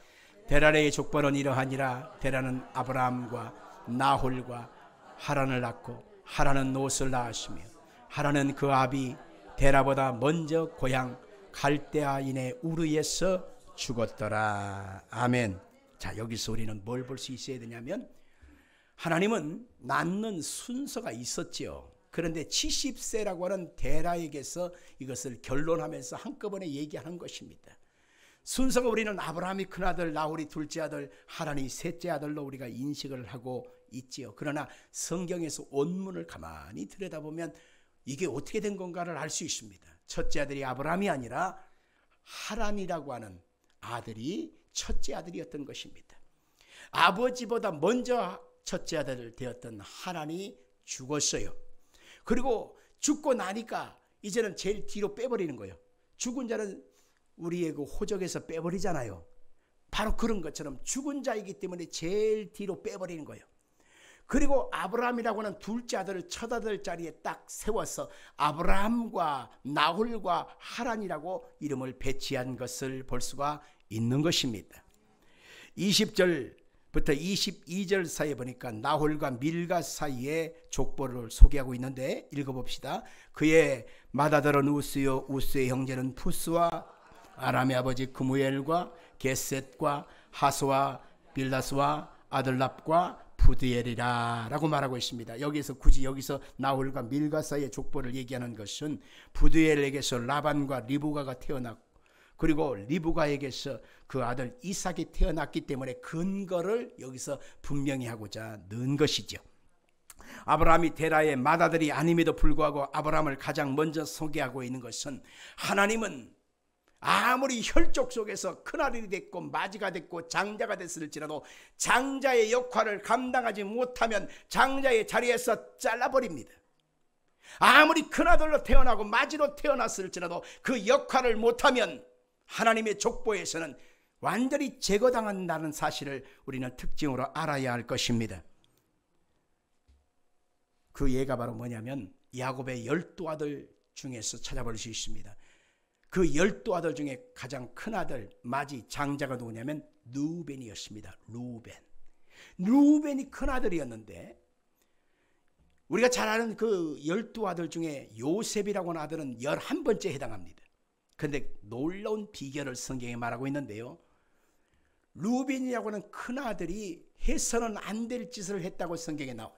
데라의 족벌은 이러하니라. 데라는 아브라함과 나홀과 하란을 낳고 하란은 롯을 낳았으며 하란은 그 아비 데라보다 먼저 고향 갈대아인의 우르에서 죽었더라. 아멘. 자, 여기서 우리는 뭘 볼 수 있어야 되냐면 하나님은 낳는 순서가 있었지요. 그런데 70세라고 하는 데라에게서 이것을 결론하면서 한꺼번에 얘기하는 것입니다. 순서가 우리는 아브라함이 큰아들, 나홀이 둘째 아들, 하란이 셋째 아들로 우리가 인식을 하고 있지요. 그러나 성경에서 원문을 가만히 들여다보면 이게 어떻게 된 건가를 알 수 있습니다. 첫째 아들이 아브라함이 아니라 하란이라고 하는 아들이 첫째 아들이었던 것입니다. 아버지보다 먼저 첫째 아들 되었던 하란이 죽었어요. 그리고 죽고 나니까 이제는 제일 뒤로 빼버리는 거예요. 죽은 자는 우리의 그 호적에서 빼버리잖아요. 바로 그런 것처럼 죽은 자이기 때문에 제일 뒤로 빼버리는 거예요. 그리고 아브라함이라고 하는 둘째 아들을 첫 아들 자리에 딱 세워서 아브라함과 나홀과 하란이라고 이름을 배치한 것을 볼 수가 있는 것입니다. 20절부터 22절 사이에 보니까 나홀과 밀가 사이의 족보를 소개하고 있는데 읽어봅시다. 그의 맏아들은 우스요, 우스의 형제는 푸스와 아람의 아버지 그무엘과 게셋과 하소와 빌다스와 아들랍과 부드엘이라 라고 말하고 있습니다. 여기서 굳이 여기서 나홀과 밀가 사이의 족보를 얘기하는 것은 부드엘에게서 라반과 리브가가 태어났고 그리고 리브가에게서 그 아들 이삭이 태어났기 때문에 근거를 여기서 분명히 하고자 넣은 것이죠. 아브라함이 데라의 맏아들이 아님에도 불구하고 아브라함을 가장 먼저 소개하고 있는 것은 하나님은 아무리 혈족 속에서 큰아들이 됐고 마지가 됐고 장자가 됐을지라도 장자의 역할을 감당하지 못하면 장자의 자리에서 잘라버립니다. 아무리 큰아들로 태어나고 마지로 태어났을지라도 그 역할을 못하면 하나님의 족보에서는 완전히 제거당한다는 사실을 우리는 특징으로 알아야 할 것입니다. 그 예가 바로 뭐냐면 야곱의 12아들 중에서 찾아볼 수 있습니다. 그 12아들 중에 가장 큰 아들 마지 장자가 누구냐면 루벤이었습니다. 루벤이 큰 아들이었는데, 우리가 잘 아는 그 12아들 중에 요셉이라고 하는 아들은 11번째에 해당합니다. 그런데 놀라운 비결을 성경에 말하고 있는데요, 루벤이라고 하는 큰 아들이 해서는 안 될 짓을 했다고 성경에 나와요.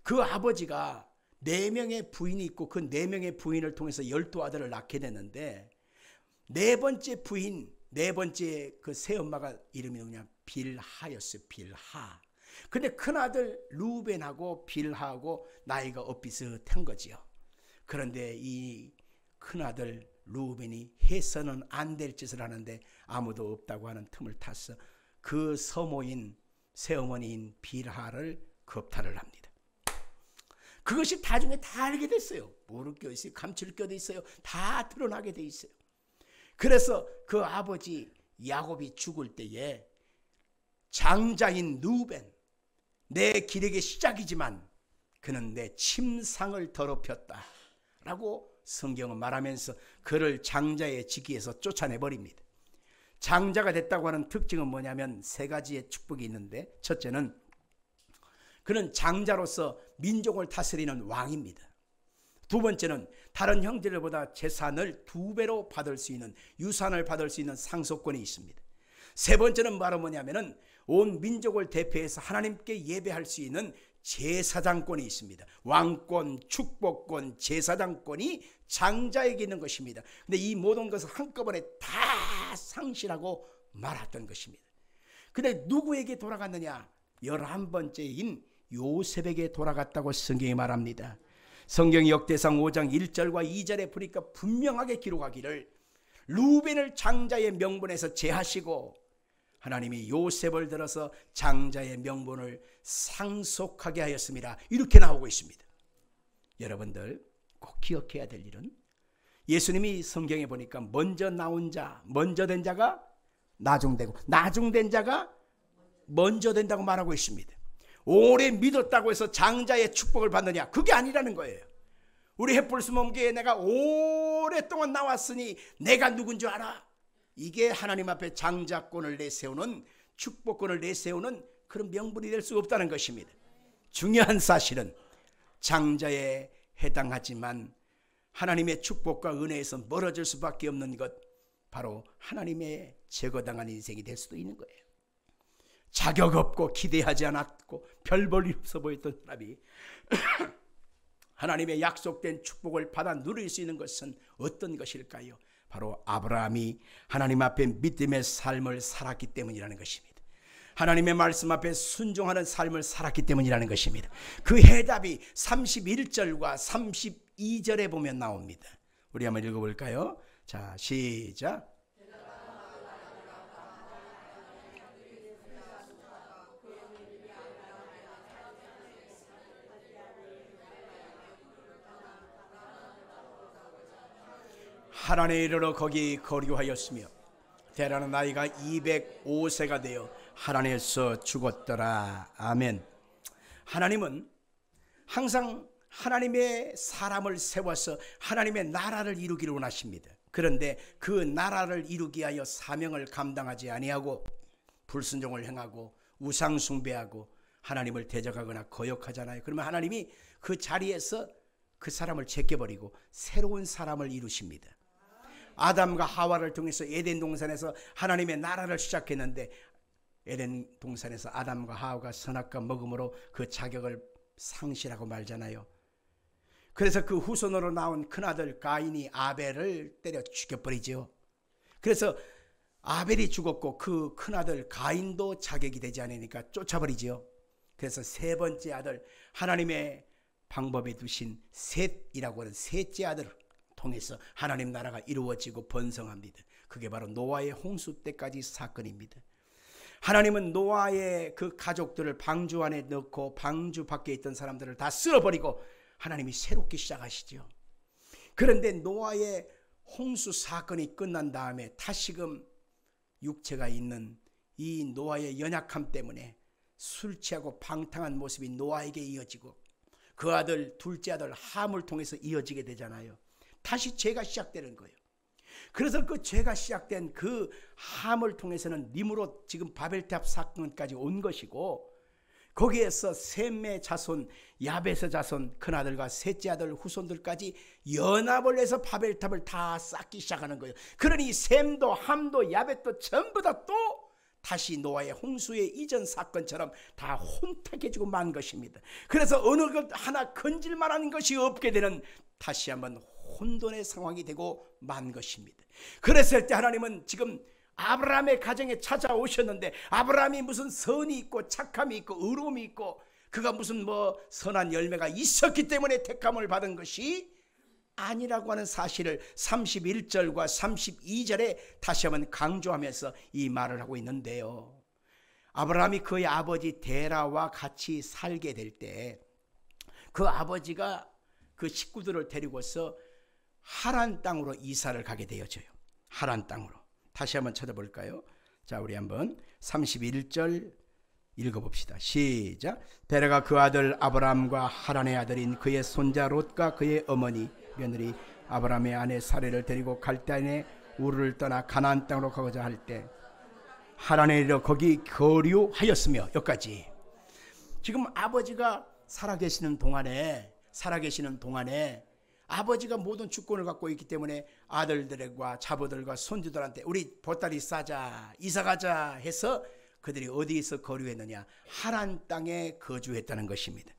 그 아버지가 4명의 부인이 있고 그 4명의 부인을 통해서 12아들을 낳게 됐는데, 4번째 부인, 4번째 그 새엄마가 이름이 뭐냐, 빌하였어요. 빌하. 근데 큰아들 루벤하고 빌하하고 나이가 엇비슷한 거지요. 그런데 이 큰아들 루벤이 해서는 안 될 짓을 하는데 아무도 없다고 하는 틈을 타서 그 서모인 새어머니인 빌하를 겁탈을 합니다. 그것이 나중에 다 알게 됐어요. 모를 게 있어요. 감출 게도 있어요. 다 드러나게 돼 있어요. 그래서 그 아버지 야곱이 죽을 때에 장자인 루벤, 내 기력의 시작이지만 그는 내 침상을 더럽혔다 라고 성경은 말하면서 그를 장자의 직위에서 쫓아내버립니다. 장자가 됐다고 하는 특징은 뭐냐면 3가지의 축복이 있는데, 첫째는 그는 장자로서 민족을 다스리는 왕입니다. 2번째는 다른 형제들보다 재산을 2배로 받을 수 있는, 유산을 받을 수 있는 상속권이 있습니다. 3번째는 바로 뭐냐면은 온 민족을 대표해서 하나님께 예배할 수 있는 제사장권이 있습니다. 왕권, 축복권, 제사장권이 장자에게 있는 것입니다. 근데 이 모든 것을 한꺼번에 다 상실하고 말았던 것입니다. 근데 누구에게 돌아갔느냐? 11번째인 요셉에게 돌아갔다고 성경이 말합니다. 성경 역대상 5장 1절과 2절에 보니까 분명하게 기록하기를 루벤을 장자의 명분에서 제하시고 하나님이 요셉을 들어서 장자의 명분을 상속하게 하였습니다. 이렇게 나오고 있습니다. 여러분들 꼭 기억해야 될 일은, 예수님이 성경에 보니까 먼저 나온 자, 먼저 된 자가 나중되고 나중된 자가 먼저 된다고 말하고 있습니다. 오래 믿었다고 해서 장자의 축복을 받느냐? 그게 아니라는 거예요. 우리 햇불수목교회에 내가 오랫동안 나왔으니 내가 누군 줄 알아? 이게 하나님 앞에 장자권을 내세우는, 축복권을 내세우는 그런 명분이 될 수 없다는 것입니다. 중요한 사실은 장자에 해당하지만 하나님의 축복과 은혜에서 멀어질 수밖에 없는 것, 바로 하나님의 제거당한 인생이 될 수도 있는 거예요. 자격 없고 기대하지 않았고 별 볼 일 없어 보였던 사람이 하나님의 약속된 축복을 받아 누릴 수 있는 것은 어떤 것일까요? 바로 아브라함이 하나님 앞에 믿음의 삶을 살았기 때문이라는 것입니다. 하나님의 말씀 앞에 순종하는 삶을 살았기 때문이라는 것입니다. 그 해답이 31절과 32절에 보면 나옵니다. 우리 한번 읽어볼까요? 자, 시작. 하란에 이르러 거기 거류하였으며 데라는 나이가 205세가 되어 하란에서 죽었더라. 아멘. 하나님은 항상 하나님의 사람을 세워서 하나님의 나라를 이루기를 원하십니다. 그런데 그 나라를 이루기 위하여 사명을 감당하지 아니하고 불순종을 행하고 우상 숭배하고 하나님을 대적하거나 거역하잖아요. 그러면 하나님이 그 자리에서 그 사람을 제껴버리고 새로운 사람을 이루십니다. 아담과 하와를 통해서 에덴 동산에서 하나님의 나라를 시작했는데, 에덴 동산에서 아담과 하와가 선악과 먹음으로 그 자격을 상실하고 말잖아요. 그래서 그 후손으로 나온 큰아들 가인이 아벨을 때려 죽여버리죠. 그래서 아벨이 죽었고 그 큰아들 가인도 자격이 되지 않으니까 쫓아버리죠. 그래서 3번째 아들, 하나님의 방법에 두신 셋이라고 하는 셋째 아들 통해서 하나님 나라가 이루어지고 번성합니다. 그게 바로 노아의 홍수 때까지 사건입니다. 하나님은 노아의 그 가족들을 방주 안에 넣고 방주 밖에 있던 사람들을 다 쓸어버리고 하나님이 새롭게 시작하시죠. 그런데 노아의 홍수 사건이 끝난 다음에 다시금 육체가 있는 이 노아의 연약함 때문에 술 취하고 방탕한 모습이 노아에게 이어지고 그 아들 둘째 아들 함을 통해서 이어지게 되잖아요. 다시 죄가 시작되는 거예요. 그래서 그 죄가 시작된 그 함을 통해서는 니므롯 지금 바벨탑 사건까지 온 것이고 거기에서 셈의 자손 야벳의 자손 큰아들과 셋째 아들 후손들까지 연합을 해서 바벨탑을 다 쌓기 시작하는 거예요. 그러니 셈도 함도 야벳도 전부 다 또 다시 노아의 홍수의 이전 사건처럼 다 혼탁해지고 만 것입니다. 그래서 어느 것 하나 건질만한 것이 없게 되는 다시 한번 혼돈의 상황이 되고 만 것입니다. 그랬을 때 하나님은 지금 아브라함의 가정에 찾아오셨는데 아브라함이 무슨 선이 있고 착함이 있고 의로움이 있고 그가 무슨 뭐 선한 열매가 있었기 때문에 택함을 받은 것이 아니라고 하는 사실을 31절과 32절에 다시 한번 강조하면서 이 말을 하고 있는데요. 아브라함이 그의 아버지 데라와 같이 살게 될 때 그 아버지가 그 식구들을 데리고서 하란 땅으로 이사를 가게 되어져요. 하란 땅으로. 다시 한번 찾아볼까요? 자, 우리 한번 31절 읽어봅시다. 시작. 데라가 그 아들 아브라함과 하란의 아들인 그의 손자 롯과 그의 어머니 며느리 아브라함의 아내 사레를 데리고 갈대안의 우르를 떠나 가나안 땅으로 가고자 할 때 하란에 이르러 거기 거류하였으며. 여기까지. 지금 아버지가 살아계시는 동안에 아버지가 모든 주권을 갖고 있기 때문에 아들들과 자보들과 손주들한테 우리 보따리 싸자 이사가자 해서 그들이 어디에서 거류했느냐? 하란 땅에 거주했다는 것입니다.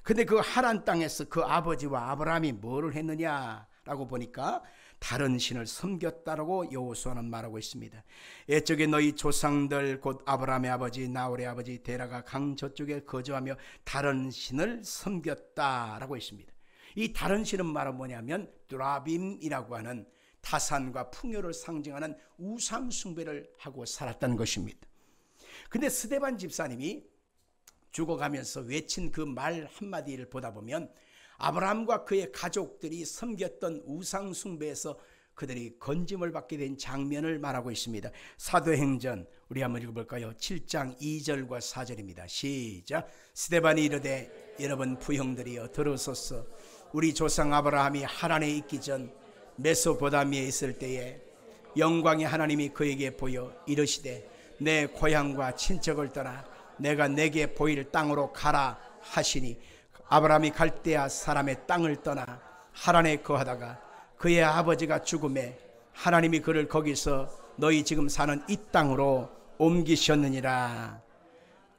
근데 그 하란 땅에서 그 아버지와 아브라함이 뭐를 했느냐라고 보니까 다른 신을 섬겼다라고 여호수아는 말하고 있습니다. 옛적에 너희 조상들 곧 아브라함의 아버지 나홀의 아버지 데라가 강 저쪽에 거주하며 다른 신을 섬겼다라고 했습니다. 이 다른 신은 말은 뭐냐면 드라빔이라고 하는 타산과 풍요를 상징하는 우상 숭배를 하고 살았다는 것입니다. 근데 스데반 집사님이 죽어가면서 외친 그 말 한마디를 보다 보면 아브라함과 그의 가족들이 섬겼던 우상 숭배에서 그들이 건짐을 받게 된 장면을 말하고 있습니다. 사도행전 우리 한번 읽어볼까요? 7장 2절과 4절입니다. 시작. 스데반이 이르되 여러분 부형들이여 들으소서. 우리 조상 아브라함이 하란에 있기 전 메소포타미아에 있을 때에 영광의 하나님이 그에게 보여 이르시되 내 고향과 친척을 떠나 내가 내게 보일 땅으로 가라 하시니 아브라함이 갈대아 사람의 땅을 떠나 하란에 거하다가 그의 아버지가 죽음에 하나님이 그를 거기서 너희 지금 사는 이 땅으로 옮기셨느니라.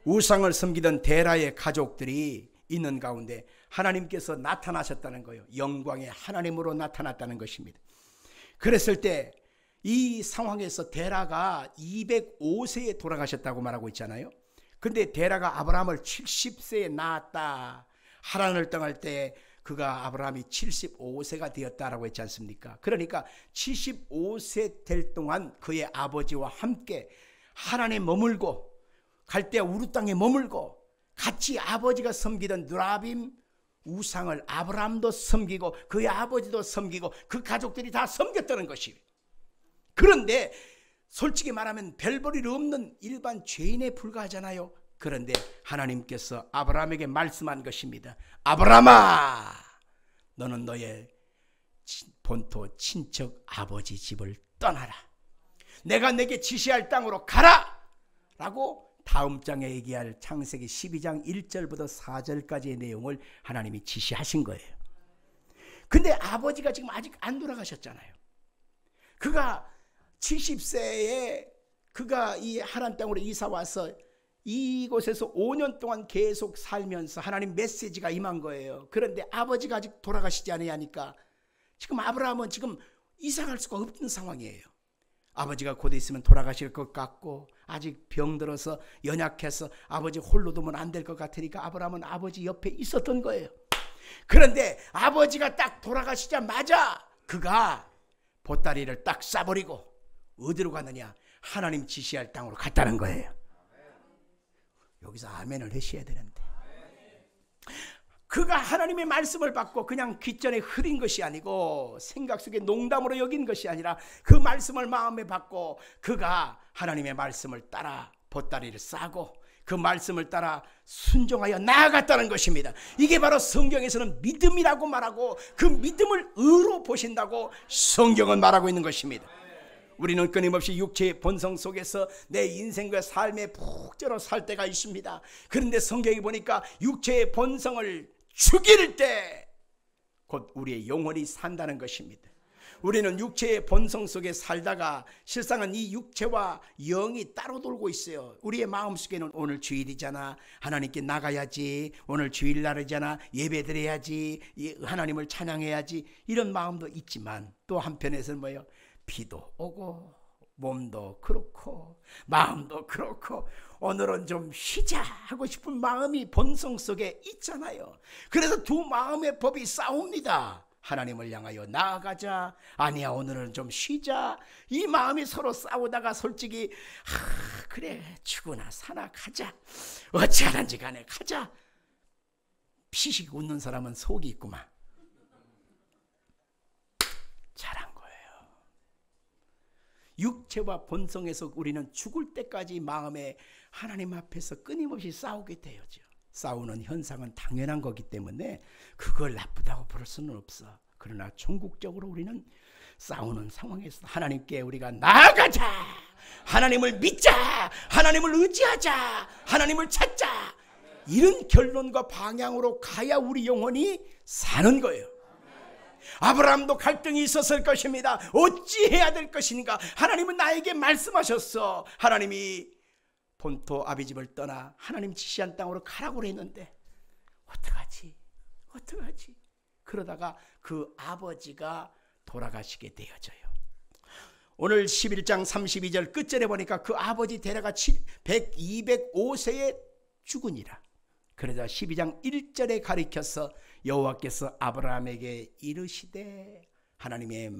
우상을 섬기던 데라의 가족들이 있는 가운데 하나님께서 나타나셨다는 거예요. 영광의 하나님으로 나타났다는 것입니다. 그랬을 때 이 상황에서 데라가 205세에 돌아가셨다고 말하고 있잖아요. 근데 데라가 아브라함을 70세에 낳았다. 하란을 떠날 때 그가 아브라함이 75세가 되었다라고 했지 않습니까? 그러니까 75세 될 동안 그의 아버지와 함께 하란에 머물고 갈대아 우르 땅에 머물고 같이 아버지가 섬기던 누라빔 우상을 아브라함도 섬기고 그의 아버지도 섬기고 그 가족들이 다 섬겼다는 것이에요. 그런데 솔직히 말하면 별 볼 일 없는 일반 죄인에 불과하잖아요. 그런데 하나님께서 아브라함에게 말씀한 것입니다. 아브라함아, 너는 너의 본토 친척 아버지 집을 떠나라. 내가 내게 지시할 땅으로 가라 라고 다음 장에 얘기할 창세기 12장 1절부터 4절까지의 내용을 하나님이 지시하신 거예요. 근데 아버지가 지금 아직 안 돌아가셨잖아요. 그가 70세에 그가 이 하란 땅으로 이사 와서 이곳에서 5년 동안 계속 살면서 하나님 메시지가 임한 거예요. 그런데 아버지가 아직 돌아가시지 않으니까 지금 아브라함은 지금 이사 갈 수가 없는 상황이에요. 아버지가 곧 있으면 돌아가실 것 같고 아직 병들어서 연약해서 아버지 홀로 두면 안 될 것 같으니까 아브라함은 아버지 옆에 있었던 거예요. 그런데 아버지가 딱 돌아가시자마자 그가 보따리를 딱 싸버리고 어디로 가느냐? 하나님 지시할 땅으로 갔다는 거예요. 여기서 아멘을 하셔야 되는데, 그가 하나님의 말씀을 받고 그냥 귓전에 흐린 것이 아니고 생각 속에 농담으로 여긴 것이 아니라 그 말씀을 마음에 받고 그가 하나님의 말씀을 따라 보따리를 싸고 그 말씀을 따라 순종하여 나아갔다는 것입니다. 이게 바로 성경에서는 믿음이라고 말하고 그 믿음을 의로 보신다고 성경은 말하고 있는 것입니다. 우리는 끊임없이 육체의 본성 속에서 내 인생과 삶에 푹 쩔어 살 때가 있습니다. 그런데 성경이 보니까 육체의 본성을 죽일 때 곧 우리의 영혼이 산다는 것입니다. 우리는 육체의 본성 속에 살다가 실상은 이 육체와 영이 따로 돌고 있어요. 우리의 마음속에는 오늘 주일이잖아, 하나님께 나가야지, 오늘 주일날이잖아, 예배드려야지, 하나님을 찬양해야지, 이런 마음도 있지만 또 한편에서는 뭐예요? 비도 오고 몸도 그렇고 마음도 그렇고 오늘은 좀 쉬자 하고 싶은 마음이 본성 속에 있잖아요. 그래서 두 마음의 법이 싸웁니다. 하나님을 향하여 나아가자, 아니야 오늘은 좀 쉬자. 이 마음이 서로 싸우다가 솔직히 그래 죽으나 사나 가자, 어찌하든지 간에 가자. 피식 웃는 사람은 속이 있구만. 잘한 거예요. 육체와 본성에서 우리는 죽을 때까지 마음에 하나님 앞에서 끊임없이 싸우게 되어져. 싸우는 현상은 당연한 거기 때문에 그걸 나쁘다고 부를 수는 없어. 그러나 종국적으로 우리는 싸우는 상황에서 하나님께 우리가 나아가자, 하나님을 믿자, 하나님을 의지하자, 하나님을 찾자, 이런 결론과 방향으로 가야 우리 영혼이 사는 거예요. 아브라함도 갈등이 있었을 것입니다. 어찌해야 될 것인가? 하나님은 나에게 말씀하셨어. 하나님이 본토 아비집을 떠나 하나님 지시한 땅으로 가라고 했는데 어떡하지? 그러다가 그 아버지가 돌아가시게 되어져요. 오늘 11장 32절 끝절에 보니까 그 아버지 데려가 205세에 죽으니라. 그러자 12장 1절에 가리켜서 여호와께서 아브라함에게 이르시되, 하나님의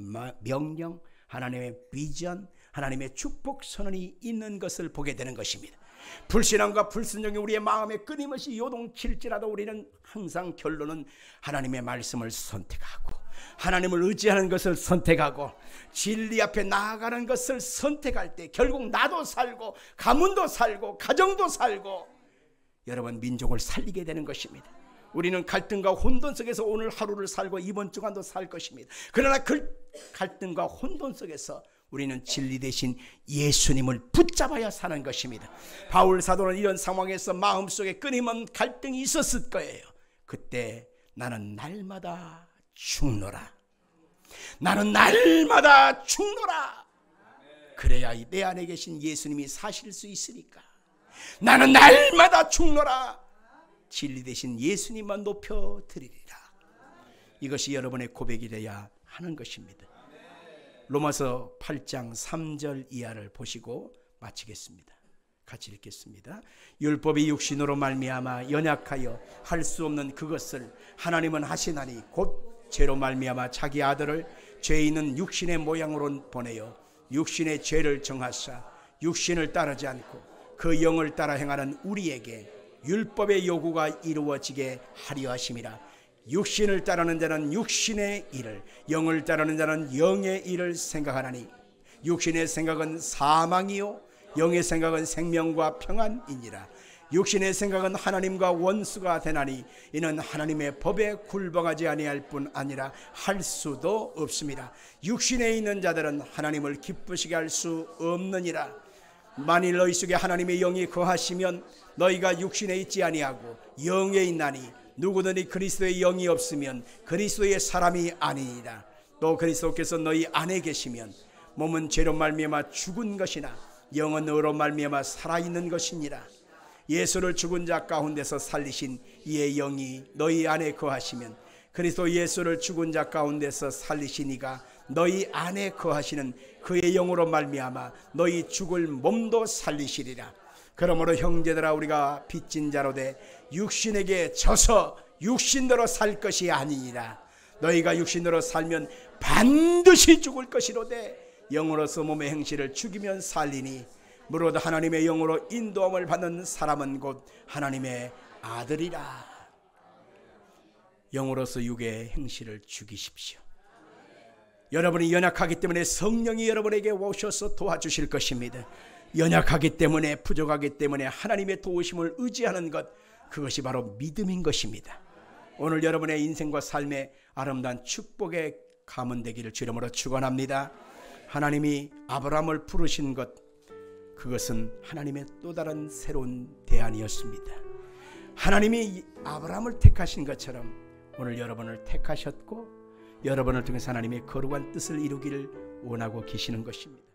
명령, 하나님의 비전, 하나님의 축복 선언이 있는 것을 보게 되는 것입니다. 불신앙과 불순종이 우리의 마음에 끊임없이 요동칠지라도 우리는 항상 결론은 하나님의 말씀을 선택하고 하나님을 의지하는 것을 선택하고 진리 앞에 나아가는 것을 선택할 때 결국 나도 살고 가문도 살고 가정도 살고 여러분 민족을 살리게 되는 것입니다. 우리는 갈등과 혼돈 속에서 오늘 하루를 살고 이번 주간도 살 것입니다. 그러나 그 갈등과 혼돈 속에서 우리는 진리 대신 예수님을 붙잡아야 사는 것입니다. 바울 사도는 이런 상황에서 마음속에 끊임없는 갈등이 있었을 거예요. 그때 나는 날마다 죽노라. 나는 날마다 죽노라. 그래야 내 안에 계신 예수님이 사실 수 있으니까. 나는 날마다 죽노라. 진리 대신 예수님만 높여드리리라. 이것이 여러분의 고백이 되어야 하는 것입니다. 로마서 8장 3절 이하를 보시고 마치겠습니다. 같이 읽겠습니다. 율법이 육신으로 말미암아 연약하여 할 수 없는 그것을 하나님은 하시나니 곧 죄로 말미암아 자기 아들을 죄 있는 육신의 모양으로 보내어 육신의 죄를 정하사 육신을 따르지 않고 그 영을 따라 행하는 우리에게 율법의 요구가 이루어지게 하려 하심이라. 육신을 따르는 자는 육신의 일을, 영을 따르는 자는 영의 일을 생각하나니 육신의 생각은 사망이요 영의 생각은 생명과 평안이니라. 육신의 생각은 하나님과 원수가 되나니 이는 하나님의 법에 굴복하지 아니할 뿐 아니라 할 수도 없습니다. 육신에 있는 자들은 하나님을 기쁘시게 할 수 없느니라. 만일 너희 속에 하나님의 영이 거하시면 너희가 육신에 있지 아니하고 영에 있나니 누구든지 그리스도의 영이 없으면 그리스도의 사람이 아니니라. 또 그리스도께서 너희 안에 계시면 몸은 죄로 말미암아 죽은 것이나 영은 의로 말미암아 살아있는 것이니라. 예수를 죽은 자 가운데서 살리신 이의 영이 너희 안에 거하시면 그리스도 예수를 죽은 자 가운데서 살리신 이가 너희 안에 거하시는 그의 영으로 말미암아 너희 죽을 몸도 살리시리라. 그러므로 형제들아 우리가 빚진 자로 돼 육신에게 져서 육신대로 살 것이 아니니라. 너희가 육신으로 살면 반드시 죽을 것이로되 영으로서 몸의 행실을 죽이면 살리니 무릇 하나님의 영으로 인도함을 받는 사람은 곧 하나님의 아들이라. 영으로서 육의 행실을 죽이십시오. 여러분이 연약하기 때문에 성령이 여러분에게 오셔서 도와주실 것입니다. 연약하기 때문에, 부족하기 때문에 하나님의 도우심을 의지하는 것, 그것이 바로 믿음인 것입니다. 오늘 여러분의 인생과 삶의 아름다운 축복의 가문 되기를 주 이름으로 축원합니다. 하나님이 아브라함을 부르신 것, 그것은 하나님의 또 다른 새로운 대안이었습니다. 하나님이 아브라함을 택하신 것처럼 오늘 여러분을 택하셨고 여러분을 통해서 하나님의 거룩한 뜻을 이루기를 원하고 계시는 것입니다.